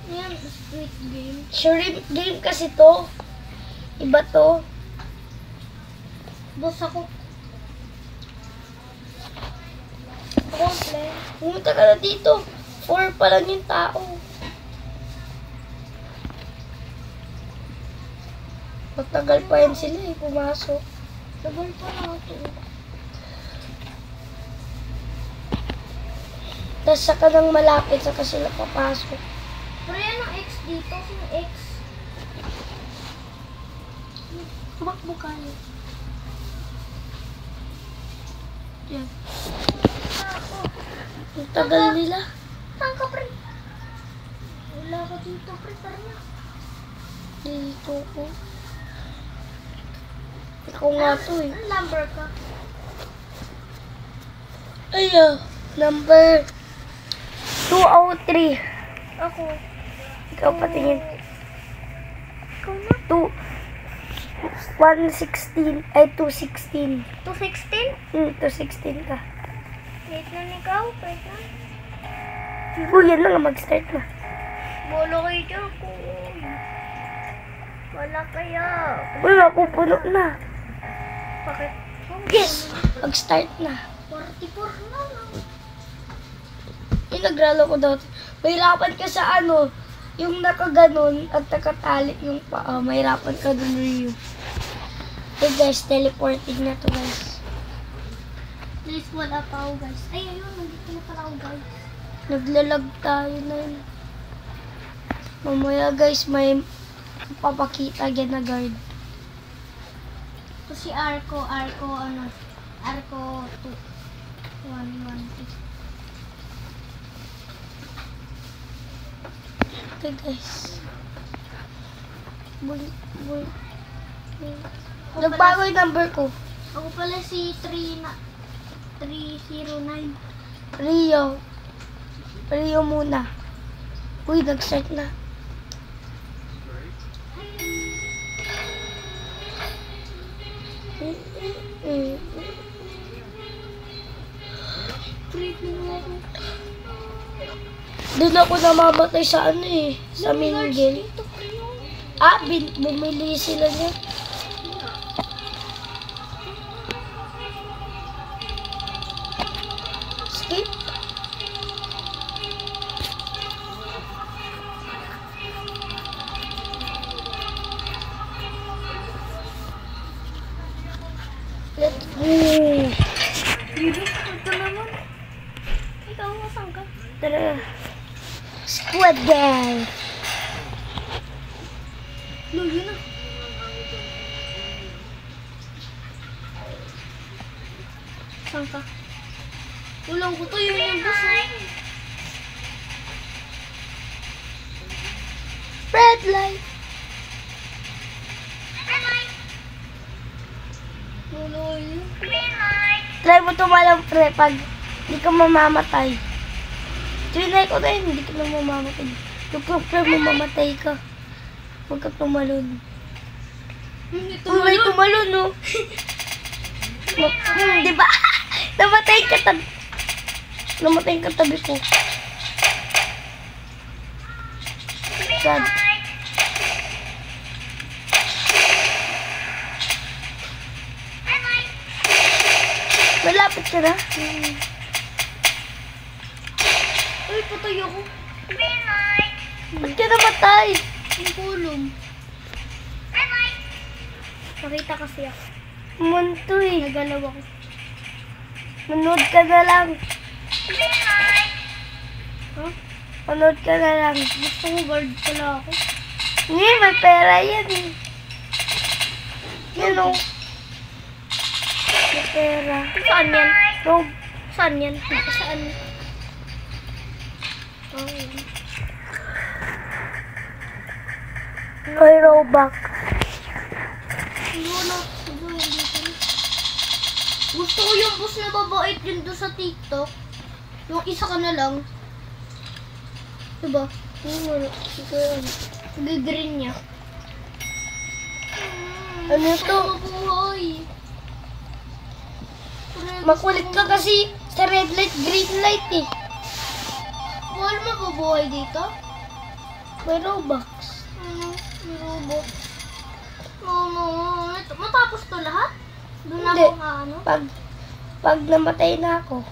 Yan, Squid Game. Shrimp game kasi to. Iba to. Boss ako. Play. Pumunta ka na dito. 4 pa lang yung tao. Matagal pa yan sila eh, pumasok. Tagal pa na ito. Tapos saka nang malapit, saka sila papasok. Pero yan ang X dito. Yung X. Tumakbo ka niya. Yan. Ang tagal nila. Saan ka, pre? Wala ka dito, pre. Tara na. Dito ko. Ako nga to eh. Ang number ka? Ayo, number 203. Ako. Ikaw patingin. Ikaw na. 116. Ay, 216. 216? 216 ka. Wait na ikaw. Wait na. Uy, yan na nga, mag-start na. Bolo kayo dyan ko. Wala kaya. Uy, mapupuno na. Bakit? Yes! Mag-start na. 44 na. Yung nagralo ko daw. Mahirapan ka sa ano, yung nakaganon at nakatali yung paa. Mahirapan ka dun, Ryu. Okay guys, teleporting na to guys. Please, wala pa ako guys. Ay, ayun. Nandito na pala ako guys. Naglalag tayo na yun. Mamaya guys, may papakita agad na guard. Ito si Arco. Arco 2. 1, 2. Okay guys. Boy. Nagbago yung number ko. Ako pala si 309. Rio muna. Uy, nag-start na. Doon ako namamatay sa ano eh. Sa mingle. Ah, bumili sila niya. Skip. Let's go. Ito naman. Ikaw masang ka. Tara. Squid Game. No, yun na. Saan ka? Ulang ko to yung boss. Red light. Tuloy yun. Try mo tumalang pre pag hindi ka mamamatay. Trinay ko na yun, hindi ka na mamamatay. Yung pre mo mamatay ka. Huwag ka tumalon. Uy, may tumalon no. Diba? Namatay ka tabi ko. God. Malapit ka na. Uy, patay ako. Ba't ka namatay? Yung kulong. Nakita kasi ako. Muntoy. Nagalaw ako. Manood ka na lang. Huh? Manood ka na lang. Gusto ko guard pala ako. Hindi, may pera yan eh. Yan o. May pera. Saan yan? No. Saan yan? Saan? Oh, yan. May Robux. Wala. Gusto ko yung boss na babait yun doon sa TikTok. Yung isa ka na lang. Diba? Wala. Nag-green niya. Ano to? Mabuhay. Makulit ka kasi sa red light, green light eh. Wala mabubuhay dito? May Robux. May robot. No. Ito, matapos to lahat? Doon Hindi. ako ano? Pag namatay na ako.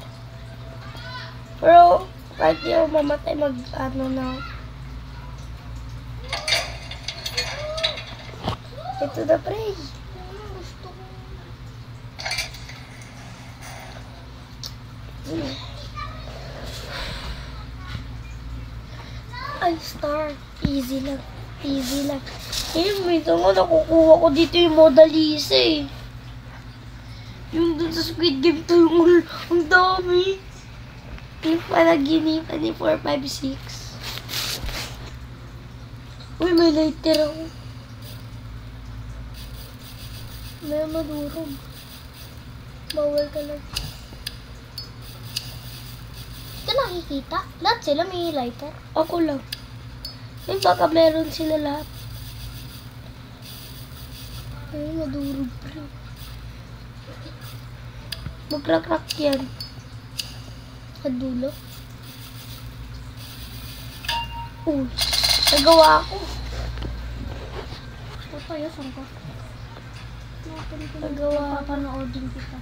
Pero, kahit di ako mamatay, ano na ako. Ito na, pre. Gusto ko. Ay, star. Easy lang. Easy lang. Minsan nga nakukuha ko dito yung Mona Lisa eh. Yung dun sa Squid Game to yung ang dami. Yung panaginipan ni 4, 5, 6. Uy, may lighter ako. May madurog. Bawal ka lang. Ito nakikita? Lahat sila may lighter. Ako lang. Yung baka meron sila lahat. Ay, madurog pa rin. Magkrakrak yan. Sa dulo. Uy, nagawa ako. Papayasan ka. Nagawa. Papanoodin kita.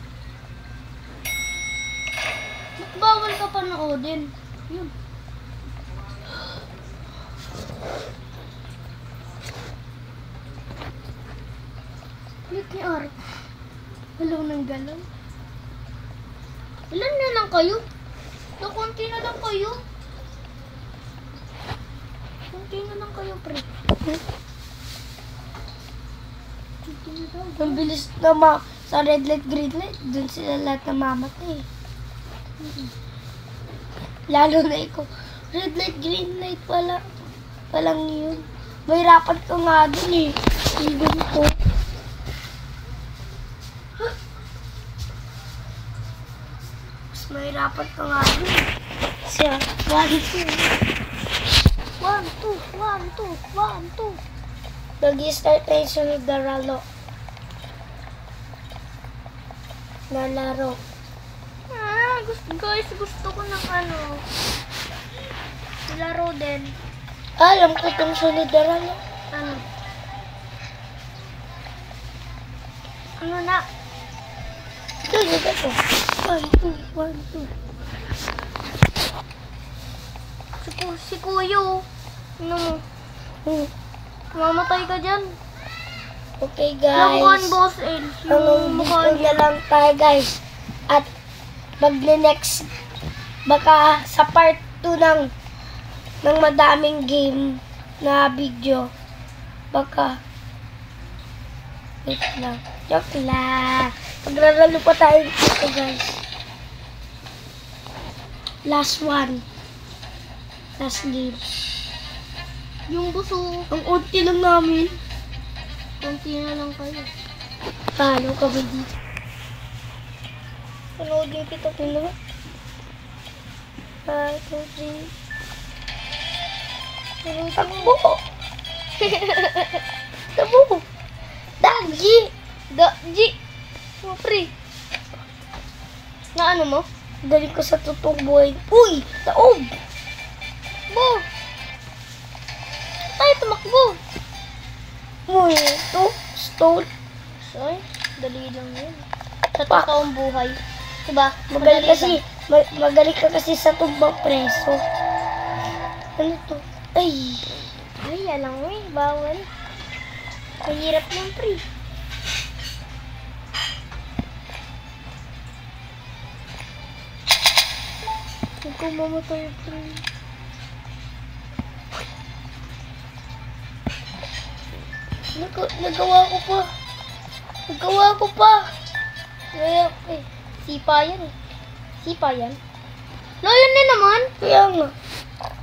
Ba't bawal ka panoodin? Yun. Look ni Art. Galaw ng galaw. Ilan na lang kayo? Konti na lang kayo. Konti na lang kayo, pre. Konti na lang. Ang bilis na sa red light, green light, dun sila lahat namamatay. Lalo na ikaw. Red light, green light pala. Palang yun. May rapat ko nga dun eh. Even ko. Mas may rapat ko nga dun. Siya. 1, 2. 1, 2. Nag-start na yung sunod na laro. Gusto ko ng ano. Laro din. Alam ko itong sunod na laro. Ano? Ano na? Ito, ito. 1, 2. Si Kuyo. Ano mo? Mamatay ka dyan. Okay, Lakukan, guys. Boss El. Hanggang mukha dito na lang tayo, guys. At magne-next, baka sa part 2 ng madaming game na video, baka, wait lang, joke lang. Magraralo pa tayo dito, guys. Last one. Last game. Yung buso. Ang unti lang namin. Konti na lang kayo. Talo ka ba dito? Panoodin kita ko na. 5, 2, 3. Takbo! Takbo! Dagi! Dagi! Oh, pre. Na ano mo? Galing ko sa totoong buhay. Uy! Taob! Bo! Tayo tumakbo. Uy, ito. Stone. Ay, dali lang yun. Sa totoong buhay. Diba? Magaling ka kasi sa tumbang preso. Ano to? Ay! Ay, alam mo eh. Bawal. Mahirap yung pre. Huwag kang mamatay, pre. Nagawa ko pa. Kaya, eh. Sipa yan eh. Sipa yan. Lo, yun din naman. Kaya nga.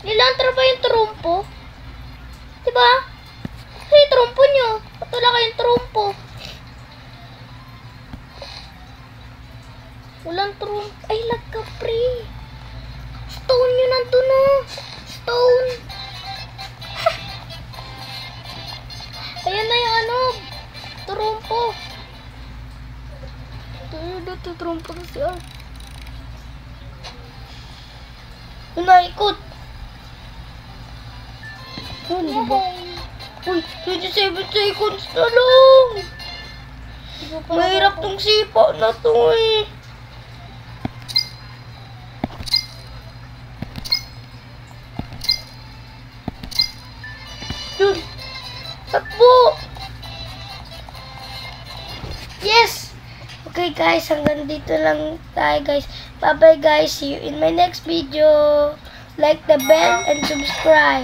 Nilantra ba yung trumpo? Diba? Kasi yung trumpo nyo. Ba't wala kayong trumpo? Walang trumpo. Ay, lag ka, pre. Stone yun nandun na. Stone. Ayan na yung ano. Trumpo. Ito trumpo na siya. Naikot. Yun, diba? Uy, 27 seconds na lang. Mahirap tong sipa na to eh. Yun. Takbo. Yes. Okay guys, hanggang dito lang tayo guys. Bye bye guys. See you in my next video. Like the bell and subscribe.